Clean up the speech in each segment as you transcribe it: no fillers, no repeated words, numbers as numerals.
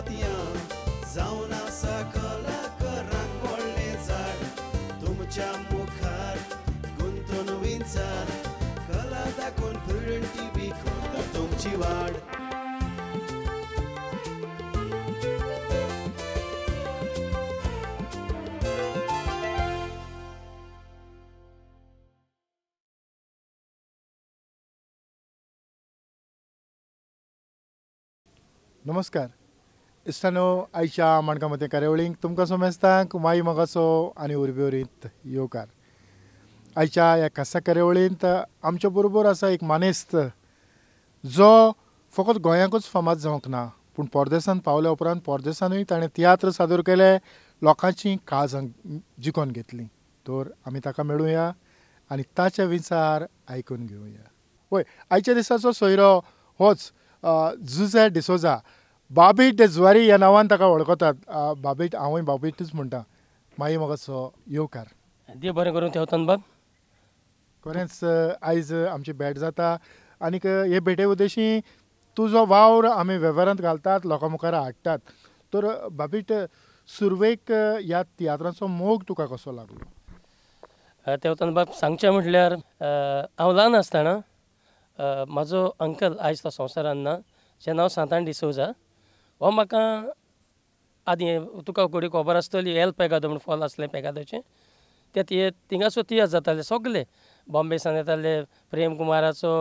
मोतयां जावन आसा कलाकारांक व्हडलें झाड तुमच्या मुखार गुंतून विंचार कला दाखोवन प्रुडंट टीव्ही करता तुमची वाड. नमस्कार इश्टानो आयच्या माणकामते कार्यावळींक तुमकां सोमेस्तांक माई मोगाचो आनी उर्बेवरीत येवकार. आयच्या ह्या खासा कार्यावळींत आमच्या बरोबर आसा एक मानेस्त जो फकत गोंयांकूच फामाद जावंक ना पूण परदेसांत पावल्या उपरांत परदेसांतूय ताणें तियात्र सादर केले, लोकांची काळजां जिखून घेतली. तर आमी ताका मेळुया आनी ताचे विचार आयकून घेवया. पळय आयच्या दिसाचो सोयरो होच जुझे डिसोजा. बाबीट जुवारी ह्या नांवान ताका वळखतात. बाबीट हांवूय बाबीटूच म्हणटा. माई मोगाचो येवकार. देव बरें करूं ठेवतन बाब. खरेंच आयज आमची भेट जाता आनीक हे भेटे उद्देशी तुजो वावर आमी वेव्हारांत घालतात, लोकां मुखार हाडटात. तर बाबीट सुरवेक ह्या तियात्राचो मोग तुका कसो लागलो? ठेवतन बाब सांगचें म्हटल्यार हांव ल्हान आसतना म्हाजो अंकल आयज तो संवसारान ना, जें नांव सांतान डिसोजा. हो म्हाका आदीं तुका कोणी खबर आसतली एल पेगादो म्हूण फॉल आसलें पेगादोचें, ते थिंगासो तियात्र जाताले सगळे बॉम्बेसान येताले. प्रेम कुमाराचो,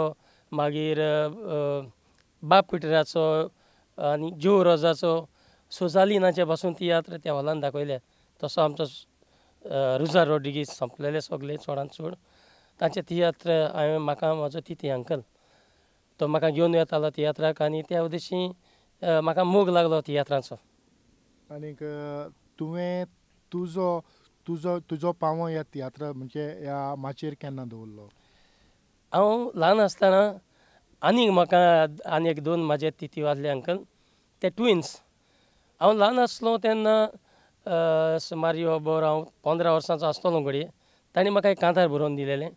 मागीर बाब पिटराचो आनी जो रोजाचो, सोजालिनाचे पासून तियात्र त्या हॉलान दाखयले. तसो आमचो रुजार रॉड्रिगीस संपलेले सगळे चडांत चड तांचे तियात्र हांवें म्हाका म्हाजो तिती अंकल तो म्हाका घेवन येतालो तियात्राक आनी त्या उद्देशी म्हाका मोग लागलो तियात्राचो. आनीक तुवें तुजो तुजो तुजो पावो ह्या तियात्रा म्हणजे ह्या माचयेर केन्ना दवरलो? हांव ल्हान आसतना आनीक म्हाका आनी एक दोन म्हाजे तिती वासले अंकल, ते ट्विन्स. हांव ल्हान आसलो तेन्ना सुमार यो बर हांव 15 वर्सांचो आसतलो घडये. तांणी म्हाका एक कांतार बरोवन दिलेलें.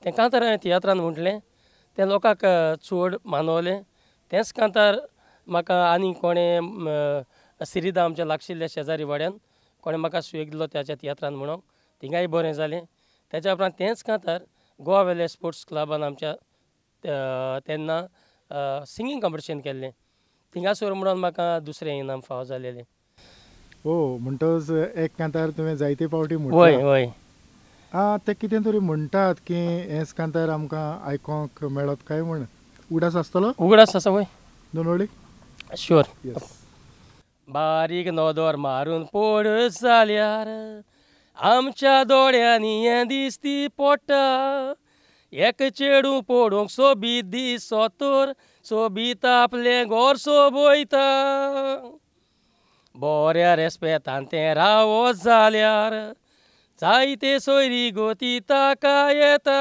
तें कांतार हांवें तियात्रान म्हटलें. तें लोकांक चड मानवलें. तेंच कांतार म्हाका आनी कोणें सिरिदा आमच्या लागशिल्ल्या शेजारी वाड्यान कोणें म्हाका सुयेग दिलो त्याच्या तियात्रान म्हणोन. थिंगाय बरें जालें. तेच्या उपरांत तेंच कांतार गोवा वेले स्पोर्ट्स क्लबान आमच्या तेन्ना सिंगींग कॉम्पिटिशन केल्लें. थिंगासर म्हणोन म्हाका दुसरें इनाम फावो जालेलें. म्हणटच एक कांतार तुवें जायते फावटी वय वय ते कितें तरी म्हणटात की हेच कांतार आमकां आयकोंक मेळत काय म्हण. उगडास आसतलो? उगडास आसा वय दोनोळी शुअर. बारीक नोदोर मारून पड जाल्यार आमच्या दोळ्यांनी हें दिसती पडटा. एक चेडूं पडूंक सोबीत दिसो तर सोबीत आपलें घोर सोबयता. बऱ्या रेस्पेतान तें रावो जाल्यार जायते सोयरी गोती ताका येता.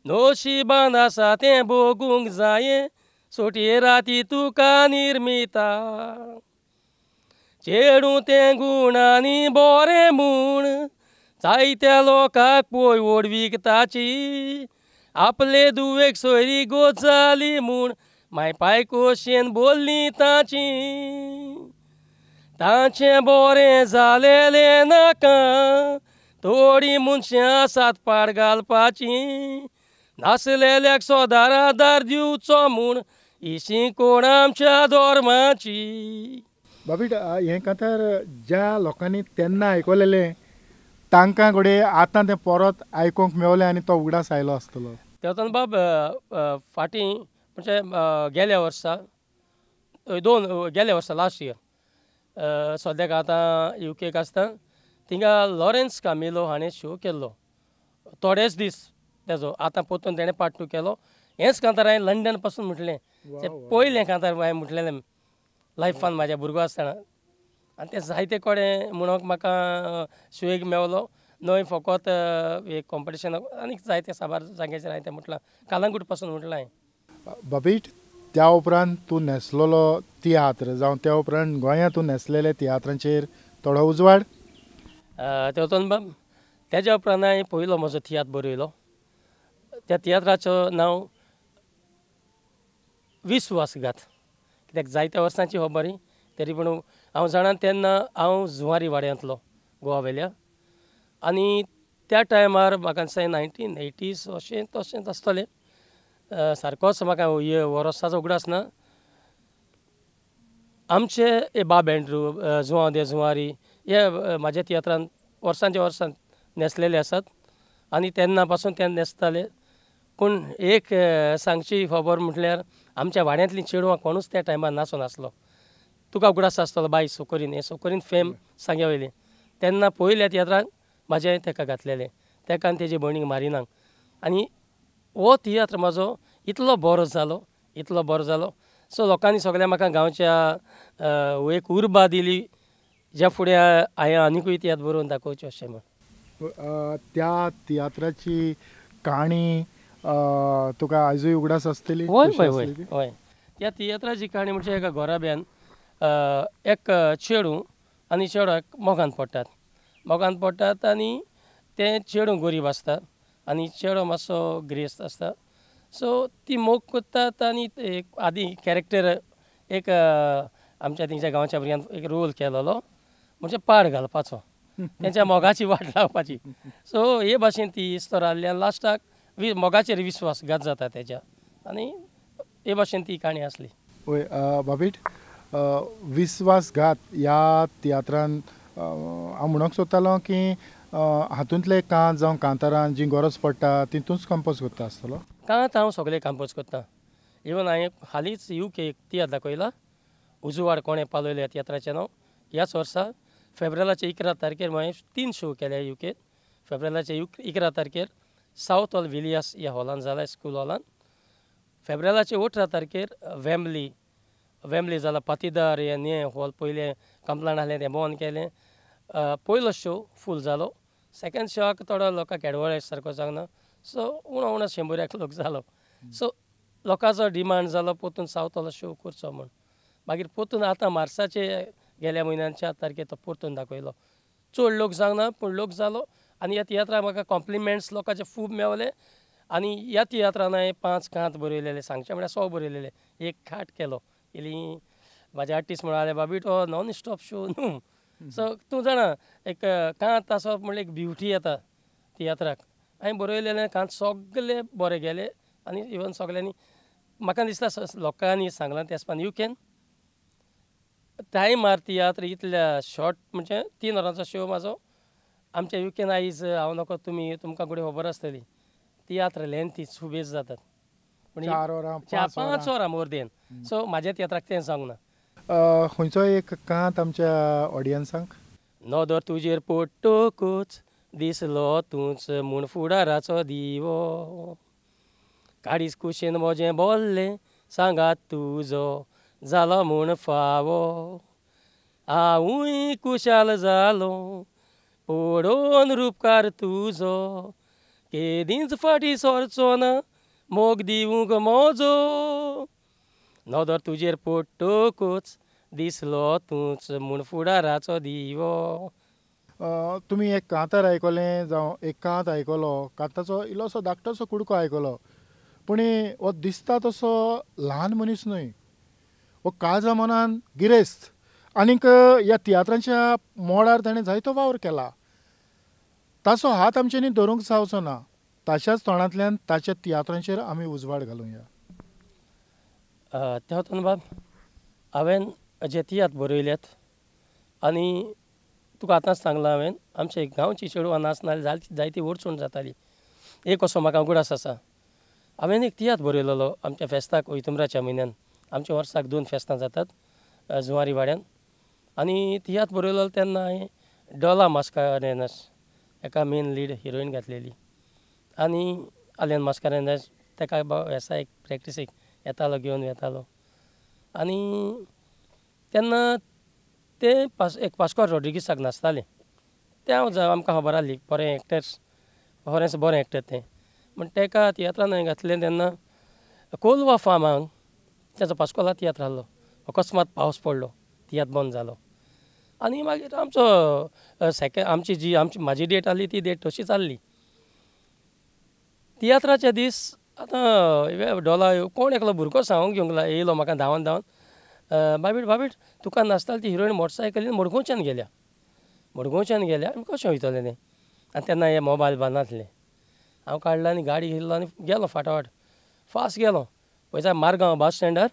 नोशिबान आसा तें भोगूंक जायें सोटये राती तुका निर्मिता. चेडूं तें गुणांनी बरें म्हूण जायत्या लोकांक पळय ओडवीक ताची. आपले दुवेक सोयरी गोजाली म्हूण माय पाय कोशेन बोल्ली ताची. ताचें बरें जालेलें नाका थोडीं मनशां आसात पाड घालपाची. नासलेल्याक सोदार आदार दिवचो म्हूण इशी कोण आमच्या धोर्माची. बाबीट हें कांतार ज्या लोकांनी तेन्ना आयकलेलें तांकां घडये आतां तें परत आयकोंक मेवलें आनी तो उगडास आयलो आसतलो. तेवतान बाब फाटीं म्हणजे गेल्या वर्सा गेल्या वर्सा लास्ट इयर सद्याक आतां UK आसता थिंगा लॉरेन्स कामिलो हाणें शो केल्लो थोडेच दीस तेजो. आतां परतून तेणें पार्ट 2 केलो. हेंच कांतार हांवें लंडन पासून म्हटलें. तें पयलें कांतार हांवें म्हटलेलें लायफान म्हाज्या भुरगो आसतना आनी तें जायते कडेन म्हणोंक म्हाका सुयेग मेवलो. न्हय फकत एक कॉम्पिटिशनाक आनीक जायते साबार जाग्याचेर हांवें तें म्हटलां. कालांगूट पासून म्हटलां हांवें. बाबीट त्या उपरांत तूं न्हेसलेलो तियात्र जावं त्या उपरांत गोंयांत तूं न्हेसलेल्या तियात्रांचेर थोडो उजवाड. तेवतान बाब तेज्या उपरांत हांवें पयलो म्हजो तियात्र बरयलो. त्या तियात्राचें नांव विस्वासघात. कित्याक जायत्या वर्सांची खबर तरी पूण हांव जाणा तेन्ना हांव जुवारी वाड्यांतलो गोवा वेल्या आनी त्या टायमार म्हाका दिसता 1980s अशें तशेंच आसतलें सारकोच म्हाका वर्साचो उगडास ना आमचे हे बाब एंड्रू जुवांव दे जुवारी हे म्हाज्या तियात्रांत वर्सांच्या वर्सान न्हेसलेले आसात आनी तेन्ना पासून ते न्हेसताले पूण एक सांगची खबर म्हटल्यार आमच्या वाड्यांतलीं चेडवां कोणूच त्या टायमार नासूं नासलो तुका उगडास आसतलो बाय सोकोरीन हे सोकोरीन फेम सांग्या वयली तेन्ना पयल्या तियात्राक म्हाजें ताका घातलेलें ताका आनी तेजे भयणीक मारिनाक आनी हो तियात्र म्हाजो इतलो बरो जालो सो लोकांनी सगळ्या म्हाका गांवच्या एक उर्बा दिली ज्या फुडें हांवें आनिकूय तियात्र बरोवन दाखोवचें अशें म्हण त्या तियात्राची काणी तुका आजूय उगडास आसतली हय त्या तियात्राची काणी म्हणजे एका घोराब्यान एक चेडूं आनी चेडवाक मोगान पडटात आनी तें चेडूं गरीब आसता आनी चेडो मातसो गिरेस्त आसता सो ती मोग कोत्तात आनी एक आदी कॅरेक्टर एक आमच्या तेंच्या गांवच्या भुरग्यान एक रोल केलोलो म्हणजे पाड घालपाचो तेंच्या मोगाची वाट लावपाची सो हे भाशेन ती इस्तर आसल्यान लास्टाक मोगाचेर विस्वासघात जाता तेच्या आनी हे भाशेन ती काणी आसली वय बाबीट विस्वासघात ह्या तियात्रान हांव म्हणूंक सोदतालो की हातूंतले कांत जावं कांतारां जी गरज पडटा तितूंच कंपोज करता आसतलो कांत हांव सगळे कंपोज करता इवन हांवें हालींच UK एक तियात्र दाखयला उजवाड कोणें पालयल्या तियात्राचें नांव ह्याच वर्सा फेब्रुवारीच्या 11 तारखेर हांवें 3 शो केल्या UK फेब्रुवारीच्या 11 तारखेर सावथ हॉल विलियस ह्या हॉलान जाला स्कूल हॉलान फेब्रुवारीच्या 18 तारखेर वेम्बली जाला पातीदार हे न्हय हॉल पयलें कंप्लेंट आहलें तें बंद केलें पयलो शो फूल जालो सेकंड शोक थोडो लोकांक एडवळ सारको जावना सो उणो 100 लोक जालो सो लोकांचो डिमांड जालो परतून सावथ हॉल शो करचो म्हूण मागीर परतून आतां मार्चाचे गेल्या म्हयन्यान 4 तारखेर तो परतून दाखयलो चड लोक जावना पूण लोक जालो आनी ह्या तियात्राक म्हाका कॉम्प्लिमेंट्स लोकांचे खूब मेवले आनी ह्या तियात्रान हांवें 5 कांत बरयलेले सांगचे म्हळ्यार 100 बरयलेले एक खाट केलो इली म्हाजे आर्टिस्ट म्हणाले बाबी तो नॉन स्टॉप शो न्हू सो तूं जाणा एक कांत आसप म्हणल्यार एक ब्युटी येता तियात्राक हांवें बरयलेले कांत सगळे बरे गेले आनी इवन सगळ्यांनी म्हाका दिसता लोकांनी सांगलां ते हिसपान यू कॅन टायमार तियात्र इतल्या शॉर्ट म्हणजे 3 वरांचो शो म्हाजो आमच्या यू कॅन आयज हांव नकळो तुमकां फुडें खबर आसतली तियात्र लेंथी सुबेज जातात पूण 4-5 वरां मोर देन सो म्हाज्या तियात्राक तें सांगना खंयचो एक कांत आमच्या ऑडियन्सांक नदर तुजेर पोट्टोकूच दिसलो तूंच म्हूण फुडाराचो दिवो काडीच कुशेन म्हजें बोल्लें सांगात तुजो जालो म्हूण फावो हांवूय कुशाल जालो पळोवन रूपकार तुजो केदींच फाटीं सरचो ना मोग दिवूंक म्हजो नदर तुजेर पोट्टोकूच दिसलो तूंच म्हूण फुडाराचो दिवो तुमी एक कांतार आयकलें जावं एक कांत आयकलो कांताचो इल्लोसो धाकटोसो कुडको आयकलो पूण हो दिसता तसो ल्हान मनीस न्हय हो काळजा मनान गिरेस्त आनीक ह्या तियात्रांच्या मोडार ताणें जायतो वावर केला ताचो हात आमच्यांनी धरूंक जावचो ना ताच्याच तोंडांतल्यान ताच्या तियात्रांचेर आमी उजवाड घालुया त्या वतान बाब हांवें जे तियात्र बरयल्यात आनी तुका आतांच सांगलां हांवें आमचे गांवची चेडवां नाचनाली जायती वरचून जाताली एक असो म्हाका उगडास आसा हांवें एक तियात्र बरयलेलो आमच्या फेस्ताक ओयतुंबराच्या म्हयन्यान आमच्या वर्साक 2 फेस्तां जातात जुवारी वाड्यान आनी तियात्र बरयलेलो तेन्ना हांवें डॉला मास्कारेनस एका मेन लीड हिरोईन घातलेली आनी आलियन मास्कारेनस ताका हेसा एक प्रॅक्टिसेक येतालो घेवन येतालो आनी तेन्ना ते एक पास्को रॉड्रिगीसाक नाचताले ते आमकां खबर आसली बरें एक्टर्स खरेंच बरें एक्टर तें म्हण ताका तियात्रान हांवें घातलें तेन्ना कोलवा फार्माक तेजो पास्कोला तियात्र आहलो अकस्मात पावस पडलो तियात्र बंद जालो आनी मागीर आमचो आमची म्हाजी डेट आहली ती डेट तशीच आहली तियात्राचे दीस आतां डॉला कोण एकलो भुरगो सांगूंक घेवंक येयलो म्हाका धांवन बाबीट बाबीट तुका नासताली ती हिरोईन मोटरसायकलीन मडगांवच्यान गेल्या आनी कशें वयतलें तें आनी तेन्ना हे मोबायल बंद नासले हांव काडलो आनी गाडी घेतलो आनी गेलो फाटाफाट फास्ट गेलो वयता मारगांव बस स्टँडार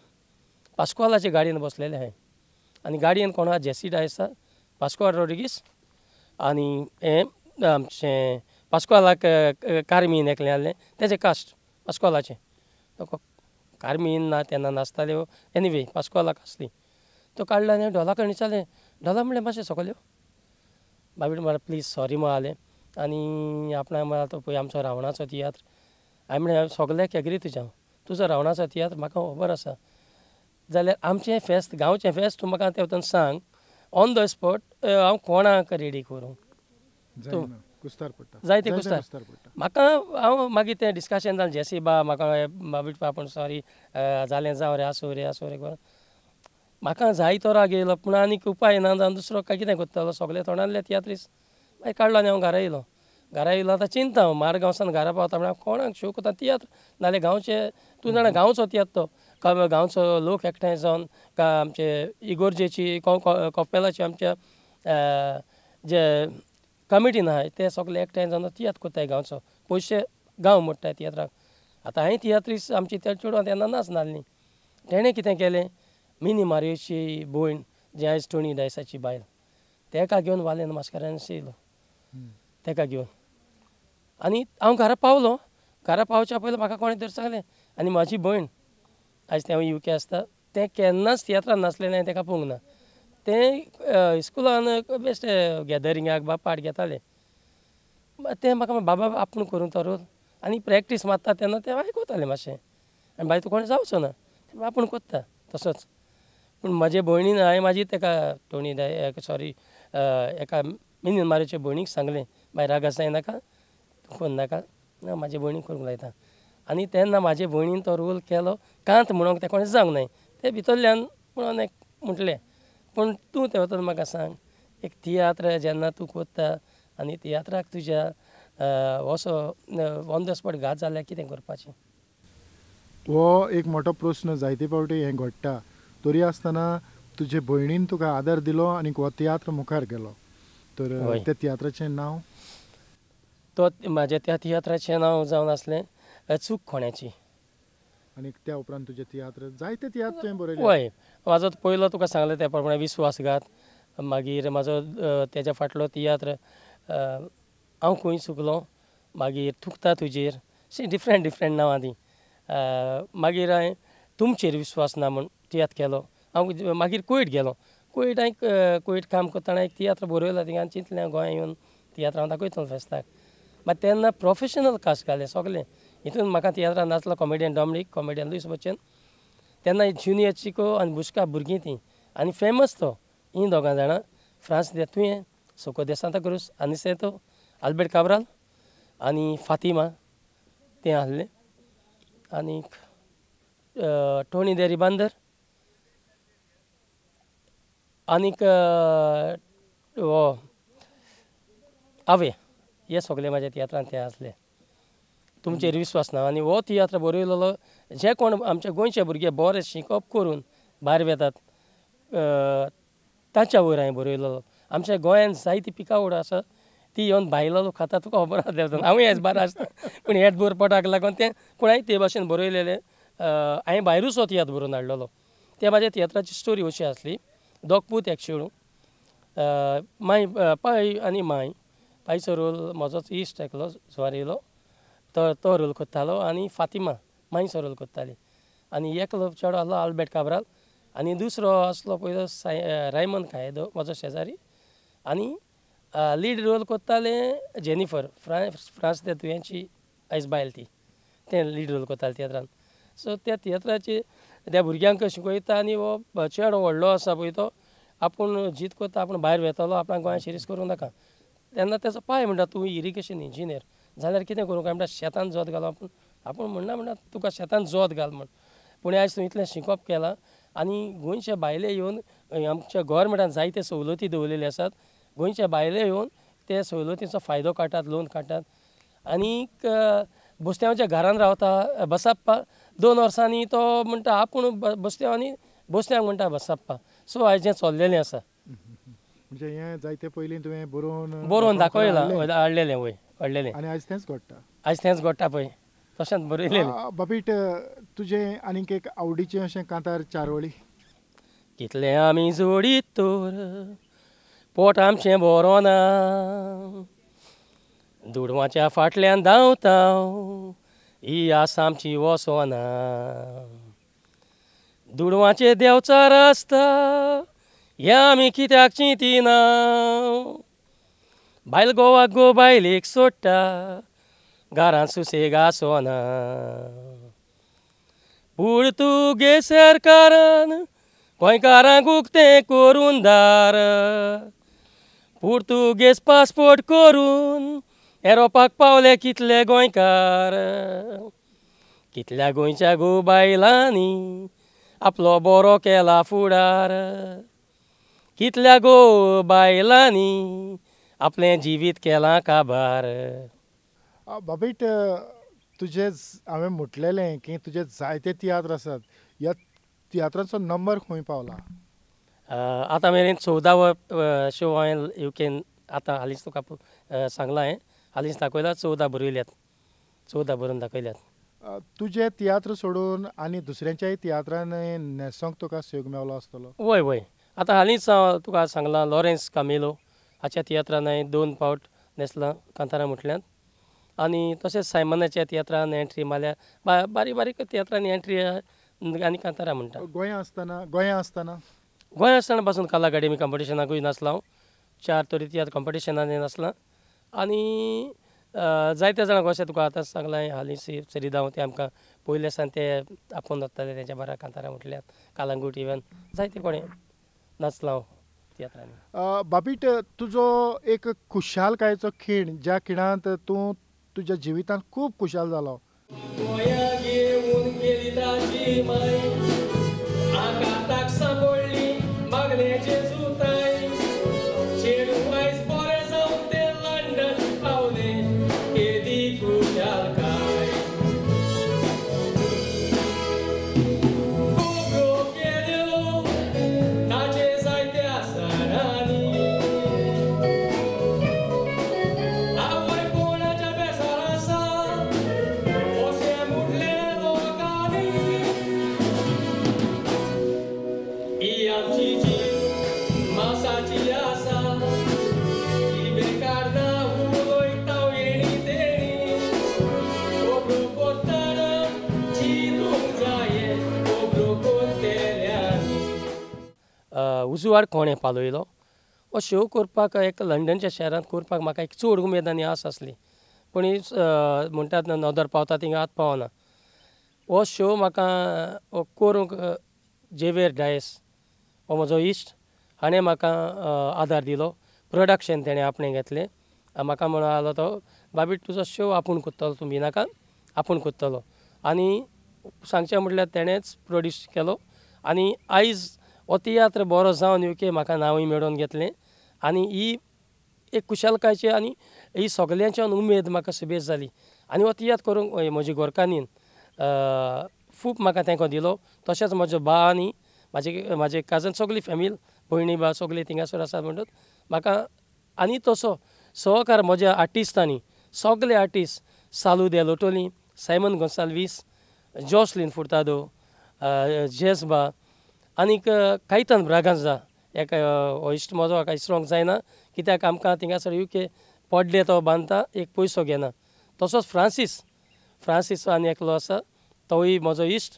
पास्कोवालाचे गाडयेन बसलेले हांवें आनी गाडयेन कोण आहा जेसी डायस पास्कोवाल रॉड्रिगीस आनी हें आमचें पास्कोवालाक कार्मीन एकलें आहलें तेजें कास्ट पास्कोवालाचें तो कार्मीन ना तेन्ना नासताल्यो एनीवे पास्कोवालाक आसली तो काडलो आनी ढोला कडेन विचारलें ढोला म्हणलें मातशें सकयल यो बाबीट म्हळ्यार प्लीज सॉरी म्हणलें आनी आपणाक म्हळ्यार तो पळय आमचो रावणाचो तियात्र हांवें म्हणलें सगळ्याक एग्री तुजो रावणाचो तियात्र म्हाका खबर आसा जाल्यार आमचें फेस्त गांवचें फेस्त तूं म्हाका तेवटेन सांग ऑन द स्पॉट हांव कोणाक रेडी करूं कुस्तार पडटा जायते कुस्तार म्हाका हांव मागीर तें डिस्कशन जालें जेसी म्हाका बाबीट आपूण सॉरी जालें जावं रे आसूं रे करून म्हाका जाय तो राग येयलो पूण आनीक उपाय ना जावन दुसरो काय कितें करतलो सगळे तोंडांतले तियात्रीस मागीर काडलो आनी हांव घरा येयलो आतां चिंता हांव मारगांवसान घरा पावता म्हळ्यार कोणाक शो कोता तियात्र नाल्यार गांवचे तूं जाणा गांवचो तियात्र तो गांवचो लोक एकठांय जावन आमचे इगोर्जेची कोपेलाची आमच्या जे कमिटीन आहाय ते सगळे एकठांय जावन तियात्र कोत्ताय गांवचो पयशे गांव मोडटाय तियात्राक आतां हांवें तियात्रीस आमची त्या चेडवां तेन्ना नासनासलीं तेणें कितें केलें मिनी मारियोची भयण जी आयज टोनी डायसाची बायल तेका घेवन वालेन मास्कारांनी येयलो तेका घेवन आनी हांव घरा पावलो घरा पावच्या पयलीं म्हाका कोणें तर सांगलें आनी म्हाजी भयण आयज तें UK आसता तें केन्नाच तियात्रान नाचलें ना तेका पळोवंक ना तें इस्कुलान बेश्टे गॅदरिंगाक बा पार्ट घेताले तें म्हाका बाबा आपूण करूं तो रोल आनी प्रॅक्टीस मारता तेन्ना तें आयकतालें मातशें आनी बाय तूं कोणें जावचो ना तें आपूण कोत्ता तसोच पूण म्हाजे भयणीन हांवें म्हाजी तेका टोनी सॉरी एका मिनी मारियोचे भयणीक सांगलें बाय राग आसाय नाका तूं कोन्न नाका ना म्हाजे भयणीक करूंक लायता आनी तेन्ना म्हाजे भयणीन तो रोल केलो कांत म्हणून तें कोणें जावंक नाय तें भितरल्यान म्हणून एक म्हटलें पूण तूं ते वतान म्हाका सांग एक तियात्र जेन्ना तूं कोत्ता आनी तियात्राक तुज्या असो ऑन द स्पॉट घात जाल्यार कितें करपाचें हो एक मोठो प्रस्न जायते फावटी हें घडटा तरी आसतना तुजे भयणीन तुका आदार दिलो आनी हो तियात्र मुखार गेलो तर त्या तियात्राचें नांव तो म्हाज्या त्या तियात्राचें नांव जावन आसलें चूक कोण्याची आनी त्या उपरांत तुजें तियात्र जायते तियात्र तुवें बरयलें हय म्हाजो पयलो तुका सांगलें त्या प्रमाणे विस्वासघात मागीर म्हाजो तेच्या फाटलो तियात्र हांव खंय चुकलो मागीर थुकता तुजेर अशीं डिफरंट नांवां तीं मागीर हांवें तुमचेर विस्वास ना म्हूण तियात्र केलो हांव मागीर कुवेट गेलो कुवेट हांवें कुवेट काम करतना एक तियात्र बरयलो थिंगां चिंतलें हांव गोंया येवन तियात्र हांव दाखयतलो फेस्ताक मागीर तेन्ना प्रोफेशनल कास्ट घाले सगळे हितून म्हाका तियात्रान नाचलो comedian Dominic comedian Louis Bachchan तेन्ना ज्युनियर चिको आनी बुश्का भुरगीं तीं आनी फेमस तो हीं दोगां जाणां फ्रांस दे तुवें सोको दे Santa cruise Aniceto Albert Cabral आनी फातिमा तें आहलें आनीक टोनी दे रिबांदर आनीक हांवें हे सगळे म्हाज्या तियात्रांत ते आसले तुमचेर विस्वास ना आनी हो तियात्र बरयलेलो जे कोण आमचे गोंयचे भुरगे बरे शिकप करून भायर वेतात तांच्या वयर हांवें बरयलेलो आमच्या गोंयांत जायती पिकावळ आसा ती येवन भायलो लोक खाता तुका खबर आसा देंवता हांवूय हेच बारा आसता पूण हेट बरोवपाक लागून तें पूण हांवें ते भाशेन बरयलेलें हांवें भायरूच हो तियात्र बरोवन हाडलेलो ते म्हाज्या तियात्राची स्टोरी अशी आसली दोग पूत एक चेडूं माय पाय आनी माय पायचो रोल म्हजोच इश्ट एकलो सुवार येयलो तो रोल करतालो आनी फातिमा मायचो रोल करताली आनी एकलो चेडो आहलो आल्बर्ट काब्राल आनी दुसरो आसलो पयलो रायमन कायेदो म्हजो शेजारी आनी लीड रोल करताले जेनिफर फ्रांस त्या तुवेंची आयज बायल ती तें लीड रोल करतालें तियात्रान सो त्या तियात्राची त्या भुरग्यांक शिकयता आनी हो चेडो व्हडलो आसा पळय तो आपूण जीत करता आपूण भायर वेतलो आपणाक गोंयांत शिरीस करूंक नाका तेन्ना तेजो पाय म्हणटा तूं इरिगेशन इंजिनियर जाल्यार कितें करूं काय म्हणटा शेतांत जोत घाल आपूण म्हणटा तुका शेतांत जोत घाल म्हण पूण आयज तूं इतलें शिकप केलां आनी गोंयचे भायले येवन आमच्या गोवोरमेंटान जायते सवलती दवरलेले आसात गोंयचे भायले येवन ते सवलतीचो फायदो काडटात लोन काडटात आनीक बस्त्यांवाच्या घरान रावता बसाप्पा 2 वर्सांनी तो म्हणटा आपूण बस्त्यांवांनी बसल्याक म्हणटा बसप्पा. सो आयज हें चल्लेलें आसा. म्हणजे हें जायते पयलीं तुवें बरोवन दाखयलां, हाडलेलें वय हाडलेलें. आनी आयज तेंच घडटा. आयज तेंच घडटा पळय तशेंच बरयलेलें. बाबीट तुजें आनीक एक आवडीचें अशें कांतार चारोळी. कितले आमी जोडीत तर पोट आमचें बरो ना, दुडवाच्या फाटल्यान धांवता ही आस आमची वसोना. दुडवाचे देंवचार आसता हें आमी कित्याक चिंतिना. बायल गोवाक गो बायलेक सोडटा घरांत सुसेग आसोना. पुर्तुगेज सरकारान गोंयकारांक उक्तें करून दार. पुर्तुगेज पासपोर्ट करून येरोपाक पावले कितले गोंयकार. कितल्या गोंयच्या गो बायलांनी आपलो बरो केला फुडार. कितल्या गो बायलांनी आपलें जिवीत केलां काबार. बाबीट तुजें हांवें म्हटलेलें की तुजे जायते तियात्र आसात. ह्या तियात्रांचो नंबर खंय पावला? आतां मेरेन 14वो शो हांवें युकेन आतां हालींच तुका सांगलां हांवें. हालींच दाखयला 14 बरयल्यात. 14 बरोवन दाखयल्यात. तुजें तियात्र सोडून आनी दुसऱ्यांच्याय तियात्रांत न्हेसोंक तुका सूग मेवलो आसतलो. वय वय. आतां हालींच हांव तुका सांगलां लॉरेन्स कामेलो हाच्या तियात्रान हांवें 2 फावट न्हेसलां कांतारां म्हटल्यार. आनी तशेंच सायमनाच्या तियात्रान एंट्री मारल्या. बारीक बारीक तियात्रांनी एंट्री आनी कांतारां म्हणटा. गोंयांत आसतना गोंयांत आसतना पासून कला अकादेमी कॉम्पिटिशनाकूय नाचला हांव. 4 तरी तियात्र कॉम्पिटिशनांनी नाचलां. आनी जायते जाणांक अशें तुका आतां सांगलां हालींच सरिदांव ते आमकां पयले सावन ते आपोवन वताले तेंच्या बरा कांतारां म्हटल्यार. कालांगूट इवन जायते कोणें नाचलां हांव तियात्रांनी. बाबीट तुजो एक खुशालकायेचो खीण ज्या खिणांत तूं तुज्या जिवितांत खूब खुशाल जालो. गोंया घेवन गेली ताची माय आकांताक सांबळ्ळी मागणेचे जुताय. चेडूं आयज बरें जावन ते लंडन पावले केदी खुशालकाय. खूब लोक गेल्यो ताचे जायते आसरांनी. आवय कोणाच्या बेजार आसा अशें म्हटलें लोकांनी. ही आमची जीव मासाची आसा ती बेकार ना उलोयता येणी तेणी. खोबरो कोत्ताना चिंतूंक जाये खोबरो कोत्तेल्यांनी. उजवाड कोणें पालयलो हो शो करपाक एक लंडनच्या शहरांत करपाक म्हाका एक चड उमेद आनी आस आसली. पूण म्हणटात नदर पावता थिंगा आत पावना. हो शो म्हाका करूंक जेवियर डायस हो म्हजो इश्ट हाणें म्हाका आदार दिलो. प्रोडक्शन तेणें आपणें घेतलें. म्हाका म्हणलो तो बाबीट तुजो शो आपूण कोत्तलो तूं भिनाका आपूण कोत्तलो. आनी सांगचें म्हटल्यार तेणेंच प्रोड्यूस केलो. आनी आयज हो तियात्र बरो जावन युके म्हाका नांवूय मेळोवन घेतलें. आनी ही एक खुशालकायची आनी ही सगल्यांच्यान उमेद म्हाका सुबेज जाली. आनी हो तियात्र करूंक म्हज्या गोरकांनीन खूब म्हाका तेंको दिलो. तशेंच म्हजो बा आनी म्हाजे काजन सगळी फॅमिली भयणी बा सगळीं थिंगासर आसात म्हणटच म्हाका आनी तसो सहकार म्हज्या आर्टिस्टांनी सगळे आर्टिस्ट सालू दे लोटोली, सायमन गोन्साल्वीस, जॉसलीन फुर्तादो, जेसबा आनीक कायतन ब्रागांजा एक हो इश्ट म्हजो हाका इसरोंक जायना कित्याक आमकां थिंगासर युके पड्डे तो बांदता एक पयसो घेना. तसोच फ्रांसीस आनी एकलो आसा तोय म्हजो इश्ट.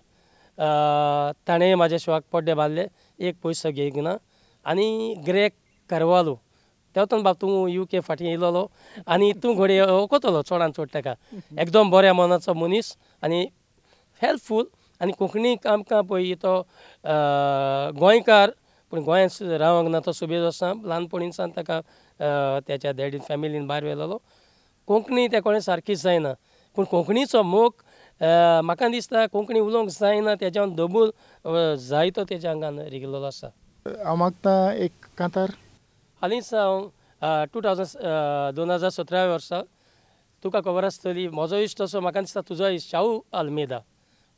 ताणें म्हाज्या शोवाक पड्डे बांदले एक पयसो घेयंक ना. आनी ग्रेग कार्वालो तेवतून बाब तूं युके फाटीं येयलोलो आनी तूं घोडये वखतलो चडांत चड ताका. एकदम बऱ्या मनाचो मनीस आनी हेल्पफूल. आनी कोंकणीक आमकां पळय तो गोंयकार पूण गोंयांत रावंक ना तो सुबेज आसा. ल्हानपणीन सावन ताका तेच्या डॅडीन फॅमिलीन भायर व्हेलोलो. कोंकणी ते कोणें सारकीच जायना पूण कोंकणीचो मोग म्हाका दिसता कोंकणी उलोवंक जायना तेज्यान दबूल जायतो तेज्या आंगान रिगिल्लो आसा. हांव मागतां एक कांतार. हालींच हांव 2017 वर्सा तुका खबर आसतली म्हजो इश्ट असो म्हाका दिसता तुजो इश्ट शाहू आल्मेदा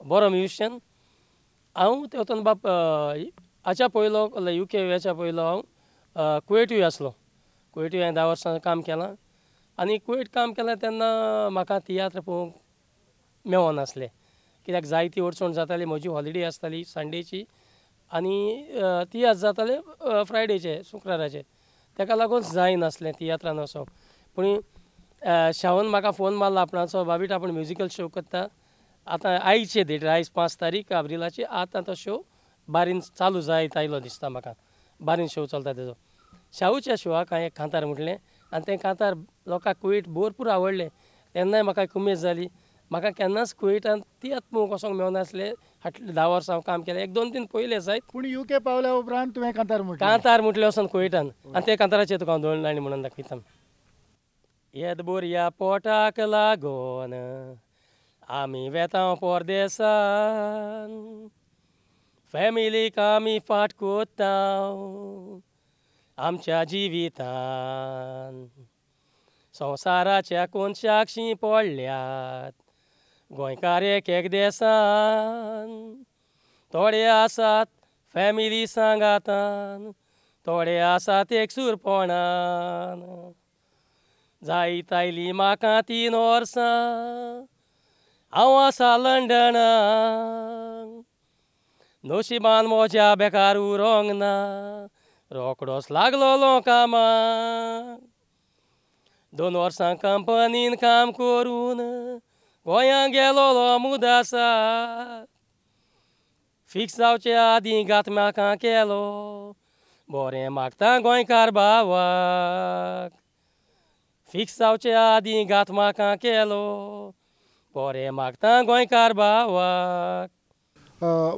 बरो म्युजिशियन हांव ते वतान बाप हाच्या पयलो UK येवच्या पयलो हांव कुवेटूय आसलो. कुवेटूय हांवें 10 वर्सां काम केलां आनी कुवेट काम केलें तेन्ना म्हाका तियात्र पळोवंक मेळनासलें. कित्याक जायती अडचण जाताली. म्हजी हॉलिडे आसताली संडेची आनी तियात्र जाताले फ्रायडेचे शुक्राराचे. ताका लागून जायनासलें तियात्रान वचप. पूण शावन म्हाका फोन मारलो आपणाचो, बाबीट आपूण म्युजिकल शो करता. आतां आयचे डेट आयज 5 तारीख एप्रिलाची. आतां तो शो बारीन चालू जायत आयलो दिसता म्हाका. बारीन शो चलता तेजो. शाहूच्या शोआक हांवें कांतार म्हटलें आनी तें कांतार लोकांक कुवेट भरपूर आवडलें. तेन्नाय म्हाका एक उमेद जाली. म्हाका केन्नाच कुवेटान तियात्र पळोवंक वचोंक मेळनासलें. 10 वर्सां हांव काम केलें. 1-2-3 पयले जायत पूण UK पावल्या उपरांत तुवें कांतार म्हटलें. कांतार म्हटलें वचोन कुवेटान आनी ते कांताराचेर तुका हांव 2 लायनी म्हणून दाखयता. येदबोरया पोटाक लागोन आमी वेतांव परदेसान, फॅमिलीक आमी फाट कोत्तांव आमच्या जिवितान. संवसाराच्या कोनशाक शीं पडल्यात गोंयकार एक देसान. थोडे आसात फॅमिली सांगातान, थोडे आसात एकसुरपणान. जायत आयली म्हाका 3 वर्सां हांव आसा लंडनाक. नशिबान म्हज्या बेकार उरोंक ना, रोकडोच लागलोलो कामाक. 2 वर्सां कंपनीन काम करून गोंयां गेलोलो मुदासाक. फिक्स जावचे आदीं घात म्हाका केलो, बरें मागता गोंयकार भावाक. फिक्स जावचे आदीं घात म्हाका केलो, बरें मागता गोंयकार भावाक.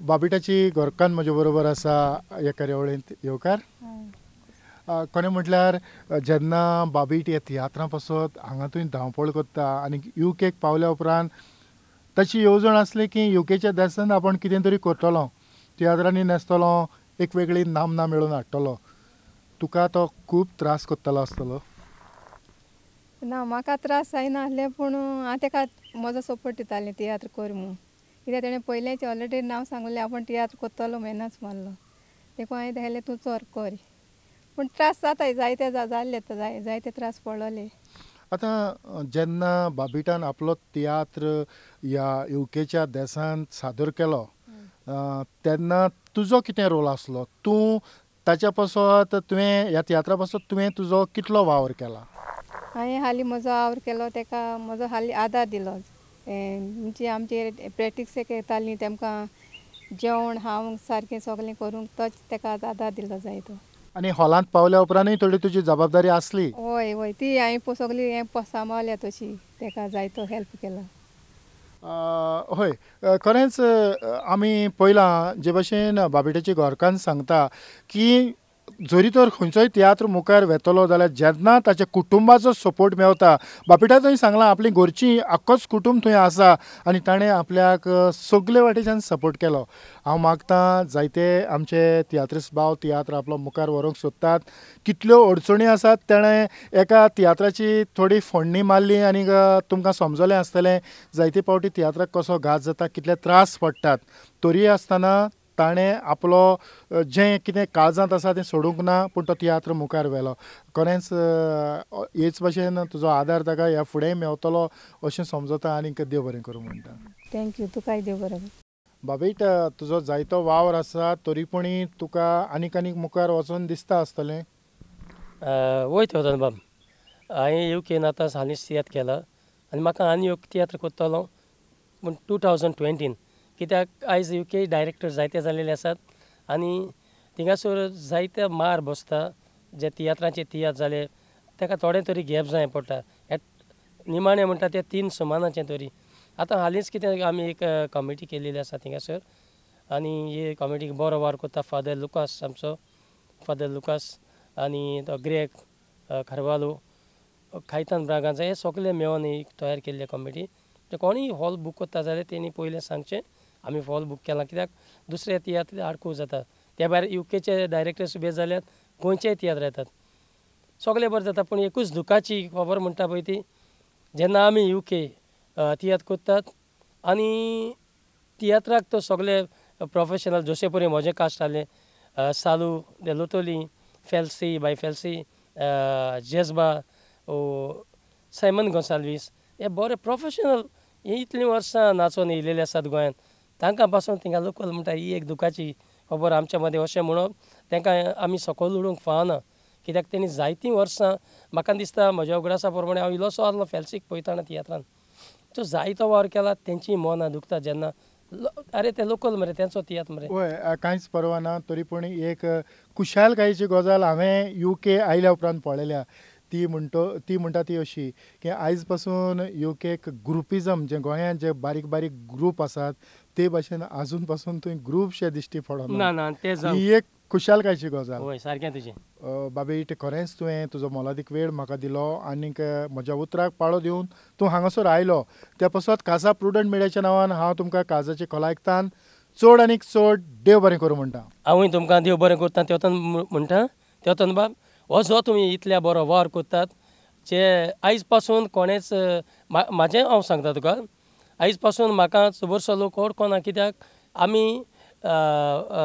बाबीटाची घोरकान म्हजे बरोबर आसा ह्या कार्यावळींत येवकार. कोणें म्हटल्यार जेन्ना बाबीट ह्या तियात्रां पासत हांगा तुवें धांवपळ करता आनी UKक पावल्या उपरांत ताची येवजण आसली की UKच्या देसान आपूण कितें तरी करतलो, तियात्रांनी न्हेसतलो, एक वेगळी नामना मेळोवन हाडटलो. तुका तो खूब त्रास कोत्तालो आसतलो. ना म्हाका त्रास जायनासले, पूण हांव ताका म्हजो सपोर्ट दितालें तियात्र कर म्हणून. कित्याक तेणें पयलेंच ऑलरेडी नांव सांगलें आपूण तियात्र कोत्तलो मेहनत मारलो. देखून हांवें तें तूं चोर कर. पूण त्रास जाताय, जायते जाल्ले जायते त्रास पडलोले. आतां जेन्ना बाबीटान आपलो तियात्र ह्या UKच्या देसान सादर केलो तेन्ना तुजो कितें रोल आसलो? तूं ताच्या पासत तुवें ह्या तियात्रा पासत तुवें तुजो कितलो वावर केला? हांवें हालीं म्हजो वावर केलो, ताका म्हजो हालीं आदार दिलो. म्हणजे आमची प्रॅक्टीस येतालीं तेमकां जेवण हांव सारकें सगलें करूंक तोच ताका आदार दिलो जाय तो. आनी हॉलांत पावल्या उपरांतूय थोडी तुजी जबाबदारी आसली? हय हय, ती हांवें सगली सांबाळल्या तशी. ताका जाय तो हेल्प केला. हय, खरेंच आमी पळयलां जे भशेन बाबीटाची घोरकान सांगता की जरी तर खंयचोय तियात्र मुखार वेतलो जाल्यार जेन्ना ताच्या कुटुंबाचो सपोर्ट मेळटा. बाबीटा थंय सांगलां आपली घरची आख्खोच कुटूंब थंय आसा आनी ताणें आपल्याक सगले वाटेच्यान सपोर्ट केलो. हांव मागतां जायते आमचे तियात्रिस्ट भाव तियात्र आपलो मुखार व्हरूंक सोदतात. कितल्यो अडचणी आसात ताणें एका तियात्राची थोडी फोडणी मारली आनी तुमकां समजलें आसतलें जायते फावटी तियात्राक कसो घात जाता, कितले त्रास पडटात. तरी आसतना ताणें आपलो जें कितें काळजांत आसा तें सोडूंक ना, पूण तो तियात्र मुखार व्हेलो. खरेंच हेच भशेन तुजो आदार ताका ह्या फुडेंय मेवतलो अशें समजता आनी देव बरें करूं म्हणटा. थँक्यू. तुकाय देव बरें. बाबीट, तुजो जायतो वावर आसा तरी पूण तुका आनीक मुखार वचून दिसता आसतलें? वयत वचोन बाब. हांवें UKन आतां हालींच तियात्र केला आनी म्हाका आनी एक तियात्र कोत्तलो पूण 2020. कित्याक आयज UK डायरेक्टर जायते जाल्लेले आसात आनी थिंगासर जायते मार बसता. जे तियात्रांचे तियात्र जाले ताका थोडें तरी गॅप जाय पडटा. निमाणें म्हणटा तें 3 सुमानाचें तरी. आतां हालींच कितें आमी एक कमिटी केल्ली आसा थिंगासर आनी हे कमिटीक बरो वावर करता फादर लुकास, आमचो फादर लुकास आनी तो ग्रेग खारवालो, खायतान ब्रागांचो, हे सगळे मेळोन एक तयार केल्ली कमिटी. कोणीय हॉल बूक करता जाल्यार तेणी पयलें सांगचें आमी हॉल बूक केलां. कित्याक दुसरे तियात्र आडकूं जाता. त्या भायर UKचे डायरेक्टर उबे जाल्यार गोंयचेय तियात्र येतात. सगळें बरें जाता. पूण एकूच दुखाची खबर म्हणटा पळय ती, जेन्ना आमी UK तियात्र कोत्तात आनी तियात्राक तो सगळे प्रोफेशनल जोशेपुरी म्हजें कास्ट आहलें सालू दे लोतोली फेल्सी बाय फेल्सी जेजबा सायमन गोन्साल्वीस हे बरे प्रोफेशनल हे इतलीं वर्सां नाचोन येयलेले आसात गोंयांत तांकां पासून थिंगा लोकल म्हणटा ही एक दुखाची खबर आमच्या मदें अशें म्हणप तांकां आमी सकयल उडोवंक फावना कित्याक तेणी जायतीं वर्सां म्हाका दिसता म्हज्या उगडासा प्रमाणे हांव इल्लोसो आसलो फेल्सीक पळयताना तियात्रान तो जायतो वावर केला तेंची मनां दुखता जेन्ना अरे ते लोकल मरे तेंचो तियात्र मरे वय कांयच परवा ना तरी पूण एक खुशालकायेची गजाल हांवें UK आयल्या उपरांत पळयल्या ती म्हणटा ती अशी की आयज पासून UKक ग्रुपिजम जे गोंयांत जे बारीक बारीक ग्रूप आसात ते भाशेन आजून पासून थंय ग्रुपशे दिश्टी पडना ना ते ही एक खुशालकायेची गजाल हय सारकें तुजें बाबी ते खरेंच तुवें तुजो मोलादीक वेळ म्हाका दिलो आनीक म्हज्या उतराक पाळो दिवन तूं हांगासर आयलो त्या पासत काजा प्रुडंट मिडियाच्या नांवान हांव तुमकां काजाची खोलायकतान चड आनीक चड देव बरें करूं म्हणटा हांवूय तुमकां देव बरें करता तेवतन म्हणटा तेवतन बाब हो जो तुमी इतल्या बरो वावर करतात जे आयज पासून कोणेच म्हाजें हांव सांगता तुका आयज पासून म्हाका चबरसो लोक ओळखना कित्याक आमी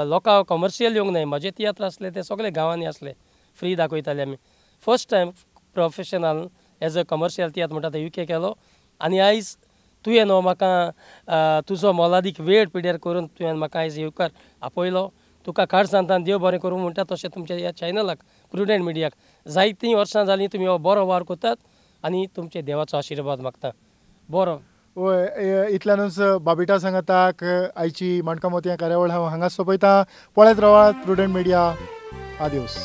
लोकां कमर्शियल येवंक न्हय म्हजे तियात्र आसले ते सगळे गांवांनी आसले फ्री दाखयताले आमी first time professional as a commercial tiatr म्हणटा ते UK केलो आनी आयज तुवें न्हू म्हाका तुजो मोलादीक वेळ पिड्यार करून तुवें म्हाका आयज येवकार आपयलो तुका खाड सांगता देव बरें करूं म्हणटा तशें तुमच्या ह्या चॅनलाक प्रुडंट मिडियाक जायतीं वर्सां जालीं तुमी हो बरो वावर करतात आनी तुमचे देवाचो आशिर्वाद मागता बरो वय इतल्यानूच बाबिटा सांगताक आयची मणकामोती कार्यावळ हांव हांगाच सोंपयतां पळयत रावात प्रुडंट मिडिया आदिवस